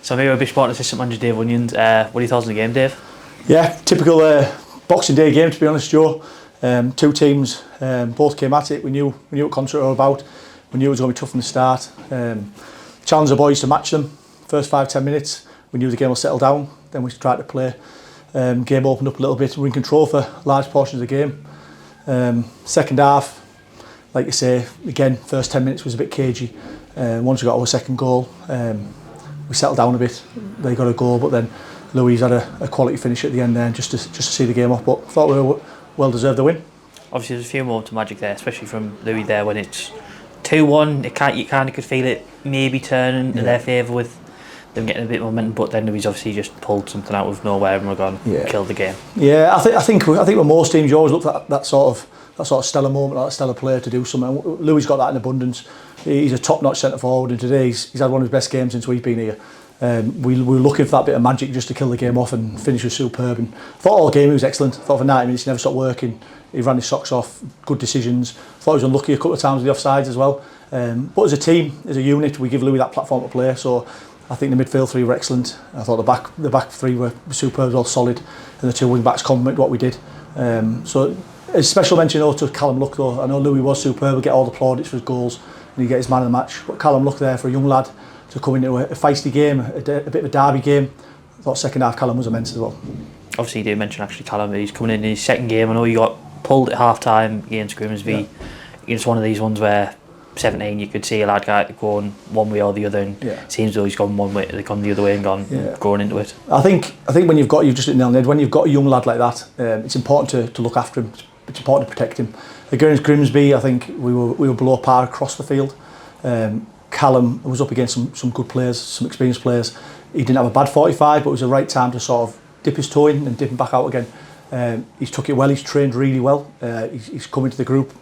So maybe a big sport assistant manager Dave Onions. What are your thoughts on the game, Dave? Yeah, typical Boxing Day game, to be honest, Joe. Two teams, both came at it. We knew what Consett were all about. We knew it was going to be tough from the start. Challenged the boys to match them. First 5-10 minutes, we knew the game will settle down. Then we tried to play. Game opened up a little bit. We were in control for large portions of the game. Second half, like you say, again, first 10 minutes was a bit cagey. Once we got our second goal, we settled down a bit. They got a goal, but then Louis had a quality finish at the end there, just to see the game off. But thought we were well deserved the win. Obviously, there's a few moments of magic there, especially from Louis there when it's 2-1. You kind of could feel it maybe turning in their favour with them getting a bit of momentum, but then Louis obviously just pulled something out of nowhere and we're gone, killed the game. Yeah, I think with most teams, you always look at that sort of stellar moment, that stellar player to do something. Louis got that in abundance. He's a top-notch centre forward, and today he's had one of his best games since we've been here. We were looking for that bit of magic just to kill the game off, and finish was superb. And I thought all game he was excellent. I thought for 90 minutes he never stopped working. He ran his socks off, good decisions. I thought he was unlucky a couple of times with the offsides as well. But as a team, as a unit, we give Louis that platform to play. So I think the midfield three were excellent. I thought the back three were superb, well solid, and the two wing backs complement what we did. So a special mention to Callum Luck though. I know Louis was superb, get all the plaudits for his goals, and he get his man of the match. But Callum Luck there for a young lad to come into a feisty game, a bit of a derby game. I thought second half Callum was immense as well. Obviously you did mention actually Callum, he's coming in his second game. I know you got pulled at half time against Grimsby. It's one of these ones where 17 you could see a lad guy going one way or the other, and it seems though he's gone one way, they've gone the other way and going into it. I think when you've just hit the nail on the head, when you've got a young lad like that, it's important to look after him. It's important to protect him. Against Grimsby, I think we were below par across the field. Callum was up against some good players, some experienced players. He didn't have a bad 45, but it was the right time to sort of dip his toe in and dip him back out again. He's took it well. He's trained really well. He's come into the group.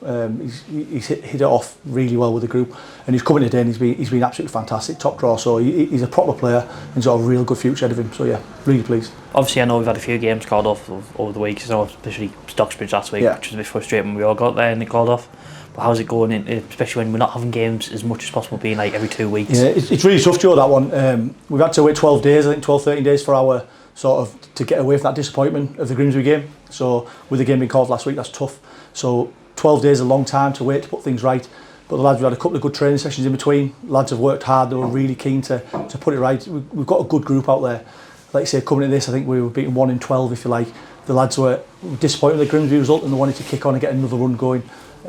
He's hit it off really well with the group, and he's coming today and he's been absolutely fantastic, top draw. So he's a proper player and he's got a real good future ahead of him. So yeah, really pleased. Obviously, I know we've had a few games called off over the weeks, especially Stocksbridge last week, which was a bit frustrating when we all got there and they called off. But how's it going, especially when we're not having games as much as possible, being like every 2 weeks? Yeah, it's really tough, Joe, that one. We've had to wait 12 days, I think 12, 13 days for our sort of to get away from that disappointment of the Grimsby game. So with the game being called last week, that's tough. So 12 days is a long time to wait to put things right. But the lads, we had a couple of good training sessions in between. Lads have worked hard. They were really keen to put it right. We've got a good group out there. Like I say, coming into this, I think we were beating 1 in 12, if you like. The lads were disappointed with the Grimsby result and they wanted to kick on and get another run going.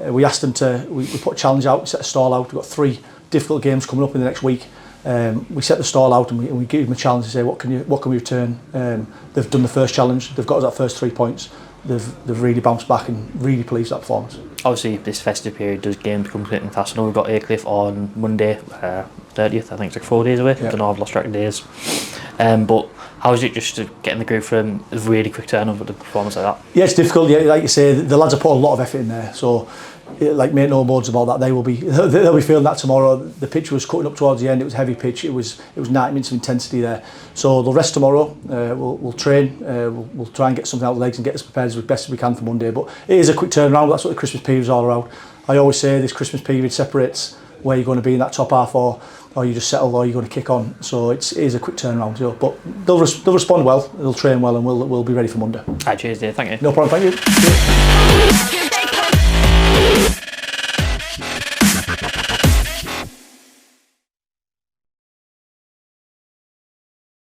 We asked them we put a challenge out, set a stall out. We've got 3 difficult games coming up in the next week. We set the stall out and we gave them a challenge to say what can we return. They've done the first challenge. They've got us that first 3 points. They've really bounced back and really pleased with that performance. Obviously, this festive period does games become getting fast. I know we've got Aycliffe on Monday, 30th. I think it's like 4 days away. I don't know. I've lost track of days. But how is it just to get in the group from a really quick turnover with a performance like that? Yeah, it's difficult. Yeah, like you say, the lads have put a lot of effort in there. So, like, make no bones about that. They'll be feeling that tomorrow. The pitch was cutting up towards the end. It was a heavy pitch. It was 90 minutes of intensity there. So they'll rest tomorrow. We'll train. We'll try and get something out of the legs and get as prepared as best as we can for Monday. But it is a quick turnaround. That's what the Christmas period is all around. I always say this Christmas period separates where you're going to be in that top half, or you just settle, or you're going to kick on. So it is a quick turnaround. But they'll respond well. They'll train well, and we'll be ready for Monday. Cheers, Dave. Thank you. No problem. Thank you. Cheers.